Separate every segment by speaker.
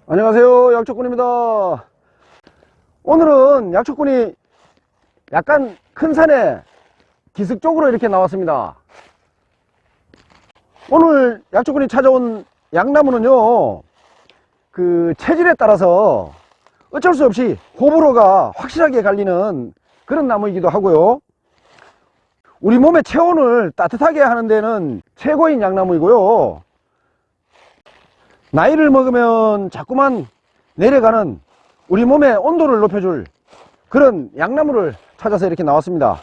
Speaker 1: 안녕하세요, 약초꾼입니다. 오늘은 약초꾼이 약간 큰 산에 기슭 쪽으로 이렇게 나왔습니다. 오늘 약초꾼이 찾아온 양나무는요, 그 체질에 따라서 어쩔 수 없이 호불호가 확실하게 갈리는 그런 나무이기도 하고요. 우리 몸의 체온을 따뜻하게 하는 데는 최고인 양나무이고요. 나이를 먹으면 자꾸만 내려가는 우리 몸의 온도를 높여줄 그런 양나무를 찾아서 이렇게 나왔습니다.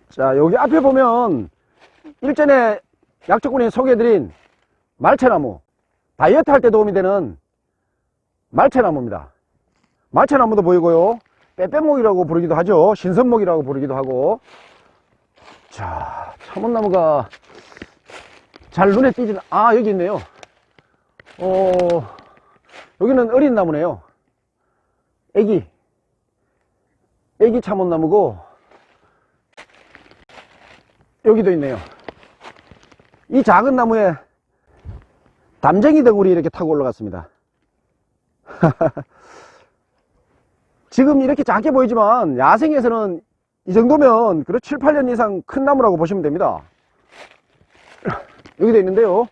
Speaker 1: 자, 여기 앞에 보면 일전에 약초꾼이 소개해드린 말채나무, 다이어트 할 때 도움이 되는 말채나무입니다. 말채나무도 보이고요, 빼빼목이라고 부르기도 하죠. 신선목이라고 부르기도 하고. 자, 참원나무가 잘 눈에 띄지는, 여기 있네요. 여기는 어린 나무네요. 애기 참원나무고, 여기도 있네요. 이 작은 나무에 담쟁이 덩굴이 이렇게 타고 올라갔습니다. 지금 이렇게 작게 보이지만 야생에서는 이 정도면 7, 8년 이상 큰 나무라고 보시면 됩니다. 여기도 있는데요,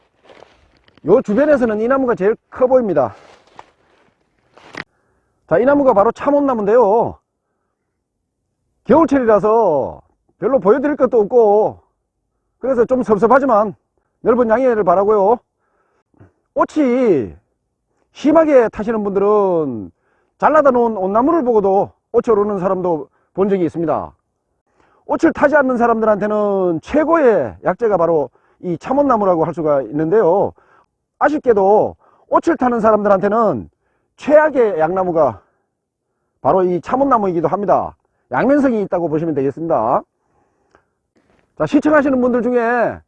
Speaker 1: 요 주변에서는 이 나무가 제일 커 보입니다. 자, 이 나무가 바로 참원나무인데요, 겨울철이라서 별로 보여드릴 것도 없고 그래서 좀 섭섭하지만 여러분 양해를 바라고요. 옷이 심하게 타시는 분들은 잘라다 놓은 옷나무를 보고도 옷을 오르는 사람도 본 적이 있습니다. 옷을 타지 않는 사람들한테는 최고의 약재가 바로 이 참원나무라고 할 수가 있는데요, 아쉽게도 옷을 타는 사람들한테는 최악의 양나무가 바로 이 참원나무이기도 합니다. 양면성이 있다고 보시면 되겠습니다. 자, 시청하시는 분들 중에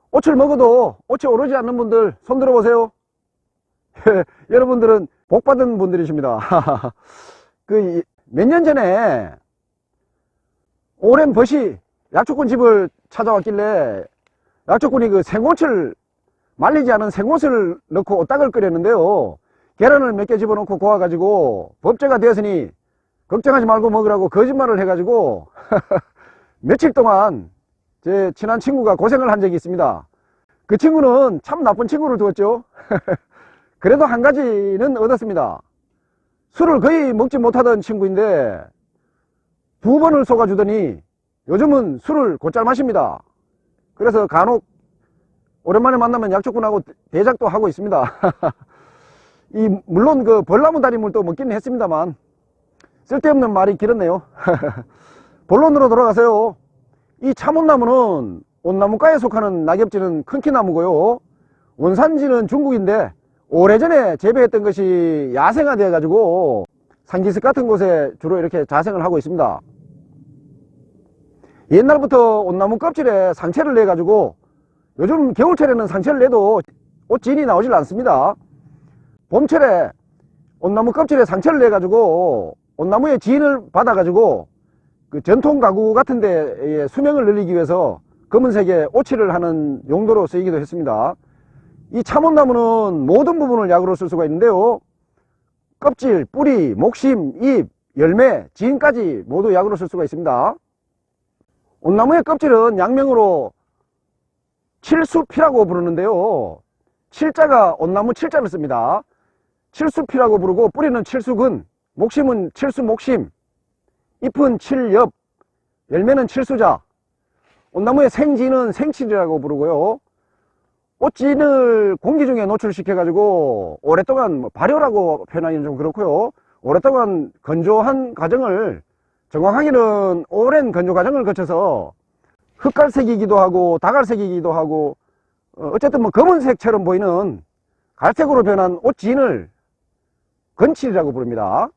Speaker 1: 옷을 먹어도 옷이 오르지 않는 분들 손 들어보세요. 여러분들은 복받은 분들이십니다. 몇 년 전에 오랜 벗이 약초꾼 집을 찾아왔길래 약초꾼이 생옷을, 말리지 않은 생옷을 넣고 오딱을 끓였는데요, 계란을 몇 개 집어넣고 구워가지고 법제가 되었으니 걱정하지 말고 먹으라고 거짓말을 해가지고 며칠 동안 제 친한 친구가 고생을 한 적이 있습니다. 그 친구는 참 나쁜 친구를 두었죠. 그래도 한 가지는 얻었습니다. 술을 거의 먹지 못하던 친구인데 2번을 쏘아주더니 요즘은 술을 곧잘 마십니다. 그래서 간혹 오랜만에 만나면 약초꾼하고 대작도 하고 있습니다. 물론 벌나무 다리물도 먹기는 했습니다만 쓸데없는 말이 길었네요. 본론으로 돌아가세요. 이 참원나무는 온나무과에 속하는 낙엽지는 큰키나무고요, 원산지는 중국인데 오래전에 재배했던 것이 야생화되어 가지고 산기슭 같은 곳에 주로 이렇게 자생을 하고 있습니다. 옛날부터 온나무 껍질에 상체를 내 가지고, 요즘 겨울철에는 상체를 내도 옷진이 나오질 않습니다. 봄철에 온나무 껍질에 상체를 내 가지고 온나무의 진을 받아 가지고 전통 가구 같은 데에 수명을 늘리기 위해서 검은색의 오칠을 하는 용도로 쓰이기도 했습니다. 이 참원나무는 모든 부분을 약으로 쓸 수가 있는데요, 껍질, 뿌리, 목심, 잎, 열매, 진까지 모두 약으로 쓸 수가 있습니다. 온나무의 껍질은 약명으로 칠수피라고 부르는데요, 칠자가 온나무 칠자를 씁니다. 칠수피라고 부르고, 뿌리는 칠수근, 목심은 칠수목심, 잎은 칠엽, 열매는 칠수자, 온나무의 생진은 생칠이라고 부르고요, 옷진을 공기 중에 노출시켜 가지고 오랫동안 발효라고 표현하기는 좀 그렇고요, 오랫동안 건조한 과정을, 정확하게는 오랜 건조 과정을 거쳐서 흑갈색이기도 하고 다갈색이기도 하고, 어쨌든 검은색처럼 보이는 갈색으로 변한 옷진을 건칠이라고 부릅니다.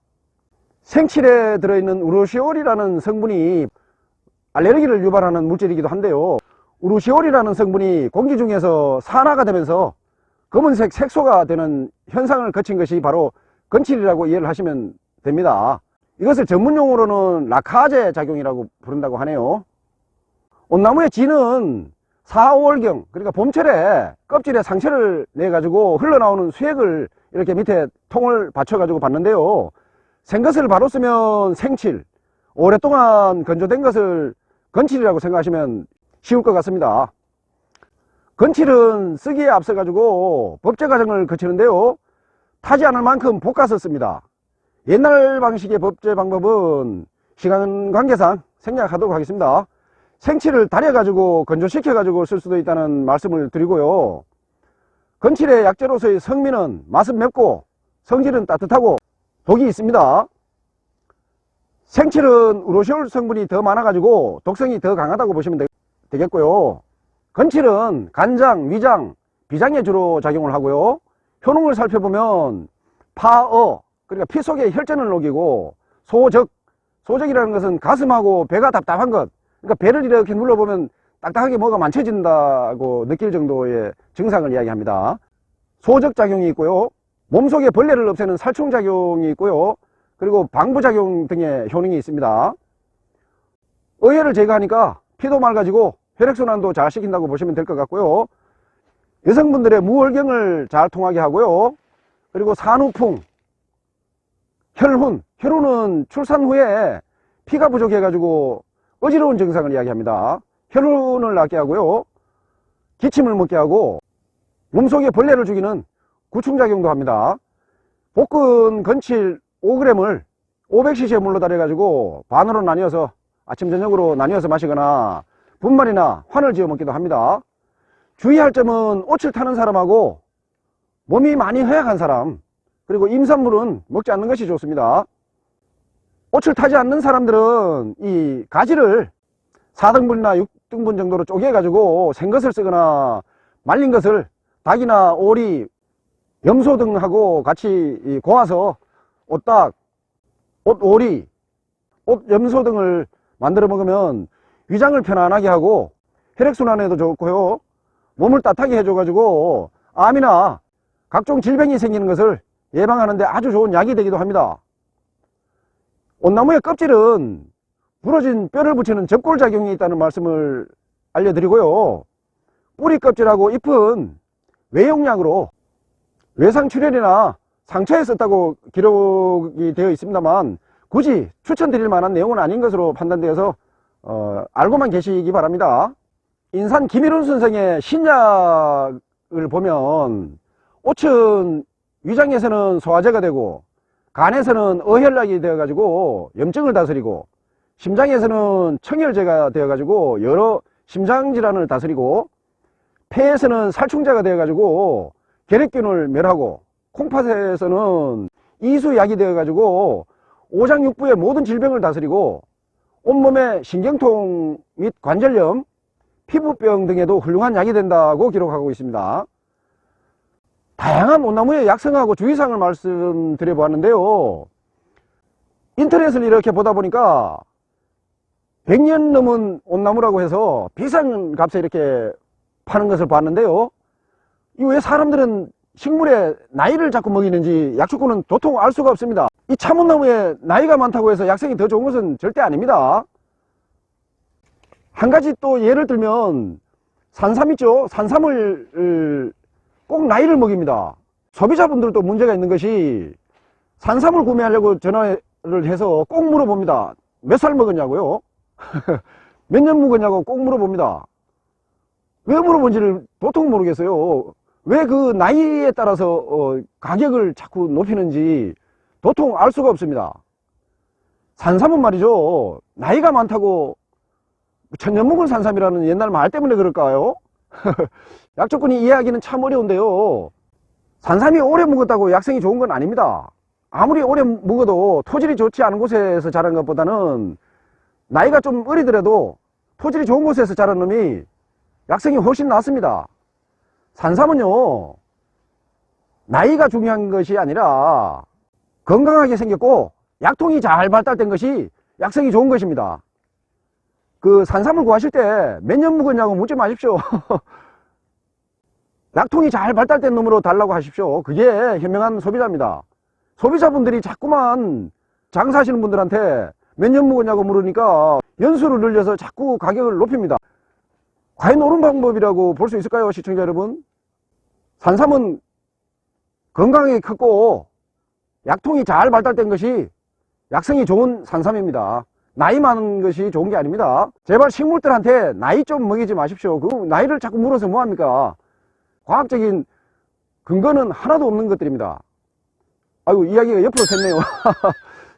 Speaker 1: 생칠에 들어있는 우르시올이라는 성분이 알레르기를 유발하는 물질이기도 한데요, 우르시올이라는 성분이 공기 중에서 산화가 되면서 검은색 색소가 되는 현상을 거친 것이 바로 건칠이라고 이해를 하시면 됩니다. 이것을 전문용어로는 라카제 작용이라고 부른다고 하네요. 온나무의 진은 4, 5월경, 그러니까 봄철에 껍질에 상처를 내가지고 흘러나오는 수액을 이렇게 밑에 통을 받쳐가지고 봤는데요. 생것을 바로 쓰면 생칠, 오랫동안 건조된 것을 건칠이라고 생각하시면 쉬울 것 같습니다. 건칠은 쓰기에 앞서가지고 법제 과정을 거치는데요. 타지 않을 만큼 볶아서 씁니다. 옛날 방식의 법제 방법은 시간 관계상 생략하도록 하겠습니다. 생칠을 달여가지고 건조시켜가지고 쓸 수도 있다는 말씀을 드리고요. 건칠의 약재로서의 성미는 맛은 맵고 성질은 따뜻하고 독이 있습니다. 생칠은 우로시올 성분이 더 많아가지고 독성이 더 강하다고 보시면 되겠고요. 건칠은 간장, 위장, 비장에 주로 작용을 하고요. 효능을 살펴보면 파어, 그러니까 피 속에 혈전을 녹이고 소적, 소적이라는 것은 가슴하고 배가 답답한 것, 그러니까 배를 이렇게 눌러보면 딱딱하게 뭐가 만져진다고 느낄 정도의 증상을 이야기합니다. 소적작용이 있고요. 몸속에 벌레를 없애는 살충작용이 있고요. 그리고 방부작용 등의 효능이 있습니다. 어혈을 제거하니까 피도 맑아지고 혈액순환도 잘 시킨다고 보시면 될 것 같고요. 여성분들의 무월경을 잘 통하게 하고요. 그리고 산후풍, 혈훈은 출산 후에 피가 부족해가지고 어지러운 증상을 이야기합니다. 혈흔을 낫게 하고요. 기침을 먹게 하고 몸속에 벌레를 죽이는 구충작용도 합니다. 볶은 건칠 5g을 500cc의 물로 달여가지고 반으로 나뉘어서 아침 저녁으로 나뉘어서 마시거나 분말이나 환을 지어 먹기도 합니다. 주의할 점은 옷을 타는 사람하고 몸이 많이 허약한 사람, 그리고 임산물은 먹지 않는 것이 좋습니다. 옷을 타지 않는 사람들은 이 가지를 4등분이나 6등분 정도로 쪼개가지고 생것을 쓰거나 말린 것을 닭이나 오리, 염소 등하고 같이 고아서 옷닭, 옷오리, 옷염소 등을 만들어 먹으면 위장을 편안하게 하고 혈액순환에도 좋고요. 몸을 따뜻하게 해줘가지고 암이나 각종 질병이 생기는 것을 예방하는데 아주 좋은 약이 되기도 합니다. 온나무의 껍질은 부러진 뼈를 붙이는 접골작용이 있다는 말씀을 알려드리고요. 뿌리 껍질하고 잎은 외용약으로 외상출혈이나 상처에 썼다고 기록이 되어 있습니다만 굳이 추천드릴 만한 내용은 아닌 것으로 판단되어서 알고만 계시기 바랍니다. 인산 김일훈 선생의 신약을 보면 옷은 위장에서는 소화제가 되고 간에서는 어혈약이 되어 가지고 염증을 다스리고 심장에서는 청혈제가 되어 가지고 여러 심장질환을 다스리고 폐에서는 살충제가 되어 가지고 결핵균을 멸하고 콩팥에서는 이수약이 되어 가지고 오장육부의 모든 질병을 다스리고 온몸의 신경통 및 관절염, 피부병 등에도 훌륭한 약이 된다고 기록하고 있습니다. 다양한 온나무의 약성하고 주의사항을 말씀드려 보았는데요. 인터넷을 이렇게 보다 보니까 100년 넘은 온나무라고 해서 비싼 값에 이렇게 파는 것을 봤는데요. 이 왜 사람들은 식물의 나이를 자꾸 먹이는지 약초꾼은 도통 알 수가 없습니다. 이 참온나무에 나이가 많다고 해서 약성이 더 좋은 것은 절대 아닙니다. 한 가지 또 예를 들면 산삼 있죠. 산삼을 꼭 나이를 먹입니다. 소비자분들도 문제가 있는 것이 산삼을 구매하려고 전화를 해서 꼭 물어봅니다. 몇 살 먹었냐고요? 몇 년 먹었냐고 꼭 물어봅니다. 왜 물어본지를 도통 모르겠어요. 왜 그 나이에 따라서 가격을 자꾸 높이는지 도통 알 수가 없습니다. 산삼은 말이죠, 나이가 많다고 천년 묵은 산삼이라는 옛날 말 때문에 그럴까요? 약초꾼이 이해하기는 참 어려운데요. 산삼이 오래 묵었다고 약성이 좋은 건 아닙니다. 아무리 오래 묵어도 토질이 좋지 않은 곳에서 자란 것보다는 나이가 좀 어리더라도 토질이 좋은 곳에서 자란 놈이 약성이 훨씬 낫습니다. 산삼은요, 나이가 중요한 것이 아니라 건강하게 생겼고 약통이 잘 발달된 것이 약성이 좋은 것입니다. 그 산삼을 구하실 때 몇 년 묵었냐고 묻지 마십시오. 약통이 잘 발달된 놈으로 달라고 하십시오. 그게 현명한 소비자입니다. 소비자분들이 자꾸만 장사하시는 분들한테 몇 년 묵었냐고 물으니까 연수를 늘려서 자꾸 가격을 높입니다. 과연 옳은 방법이라고 볼 수 있을까요, 시청자 여러분? 산삼은 건강하게 컸고 약통이 잘 발달된 것이 약성이 좋은 산삼입니다. 나이 많은 것이 좋은 게 아닙니다. 제발 식물들한테 나이 좀 먹이지 마십시오. 그 나이를 자꾸 물어서 뭐합니까? 과학적인 근거는 하나도 없는 것들입니다. 아이고, 이야기가 옆으로 샜네요.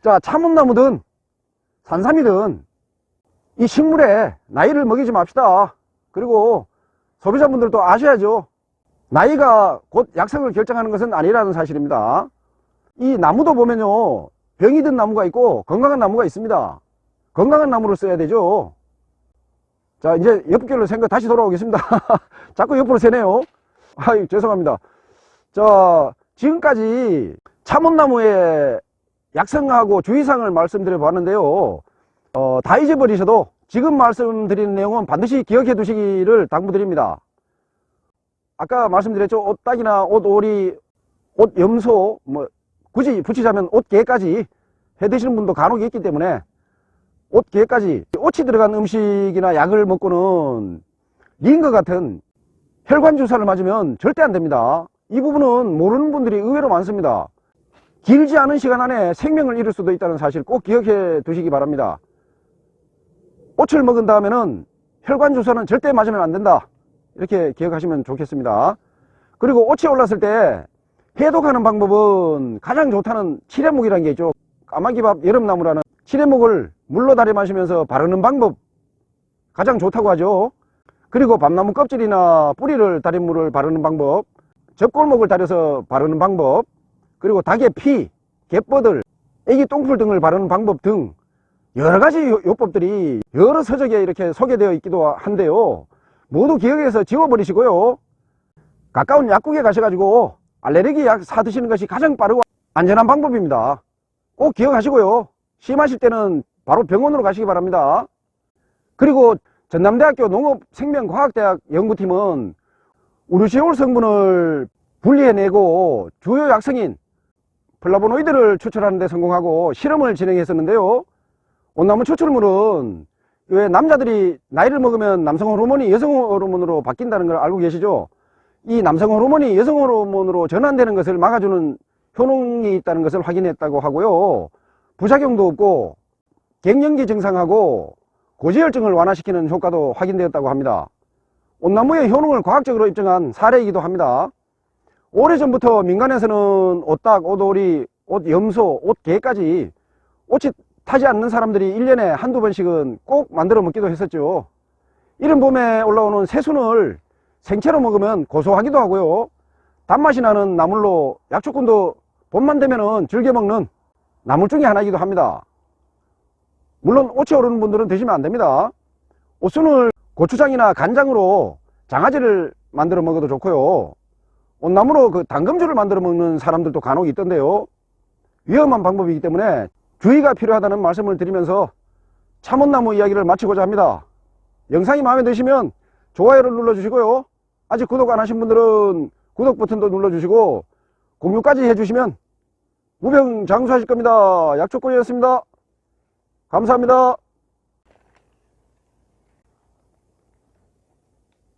Speaker 1: 자, 참은나무든 산삼이든 이 식물에 나이를 먹이지 맙시다. 그리고 소비자분들도 아셔야죠. 나이가 곧 약성을 결정하는 것은 아니라는 사실입니다. 이 나무도 보면요, 병이 든 나무가 있고 건강한 나무가 있습니다. 건강한 나무를 써야 되죠. 자, 이제 옆길로 생각 다시 돌아오겠습니다. 자꾸 옆으로 새네요. 아유, 죄송합니다. 자, 지금까지 참원나무의 약성하고 주의사항을 말씀드려 봤는데요. 다 잊어버리셔도 지금 말씀드리는 내용은 반드시 기억해 두시기를 당부드립니다. 아까 말씀드렸죠. 옷딱이나 옷오리, 옷염소, 뭐 굳이 붙이자면 옷개까지 해 드시는 분도 간혹 있기 때문에 옷개까지, 옷이 들어간 음식이나 약을 먹고는 링거 같은 혈관 주사를 맞으면 절대 안 됩니다. 이 부분은 모르는 분들이 의외로 많습니다. 길지 않은 시간 안에 생명을 잃을 수도 있다는 사실 꼭 기억해 두시기 바랍니다. 옷을 먹은 다음에는 혈관 주사는 절대 맞으면 안 된다. 이렇게 기억하시면 좋겠습니다. 그리고 옷이 올랐을 때 해독하는 방법은 가장 좋다는 칠해묵이라는 게 있죠. 까마귀밥 여름나무라는 칠해묵을 물로 달여 마시면서 바르는 방법 가장 좋다고 하죠. 그리고 밤나무 껍질이나 뿌리를 달인 물을 바르는 방법, 젖골목을 달여서 바르는 방법, 그리고 닭의 피, 갯버들, 애기 똥풀 등을 바르는 방법 등 여러가지 요법들이 여러 서적에 이렇게 소개되어 있기도 한데요. 모두 기억해서 지워버리시고요. 가까운 약국에 가셔가지고 알레르기 약 사드시는 것이 가장 빠르고 안전한 방법입니다. 꼭 기억하시고요. 심하실 때는 바로 병원으로 가시기 바랍니다. 그리고 전남대학교 농업생명과학대학 연구팀은 우르시올 성분을 분리해내고 주요 약성인 플라보노이드를 추출하는 데 성공하고 실험을 진행했었는데요. 온나무 추출물은 왜 남자들이 나이를 먹으면 남성 호르몬이 여성 호르몬으로 바뀐다는 걸 알고 계시죠? 이 남성 호르몬이 여성 호르몬으로 전환되는 것을 막아주는 효능이 있다는 것을 확인했다고 하고요. 부작용도 없고 갱년기 증상하고 고지혈증을 완화시키는 효과도 확인되었다고 합니다. 온나무의 효능을 과학적으로 입증한 사례이기도 합니다. 오래전부터 민간에서는 옷딱, 옷오리, 옷염소, 옷개까지 옷이 타지 않는 사람들이 1년에 한두 번씩은 꼭 만들어 먹기도 했었죠. 이른 봄에 올라오는 새순을 생채로 먹으면 고소하기도 하고요. 단맛이 나는 나물로 약초꾼도 봄만 되면은 즐겨 먹는 나물 중에 하나이기도 합니다. 물론 옷이 오르는 분들은 드시면 안 됩니다. 옷순을 고추장이나 간장으로 장아찌를 만들어 먹어도 좋고요. 온나무로 그 당금주를 만들어 먹는 사람들도 간혹 있던데요. 위험한 방법이기 때문에 주의가 필요하다는 말씀을 드리면서 참원나무 이야기를 마치고자 합니다. 영상이 마음에 드시면 좋아요를 눌러주시고요. 아직 구독 안 하신 분들은 구독 버튼도 눌러주시고 공유까지 해주시면 무병장수하실 겁니다. 약초꾼이었습니다. 감사합니다.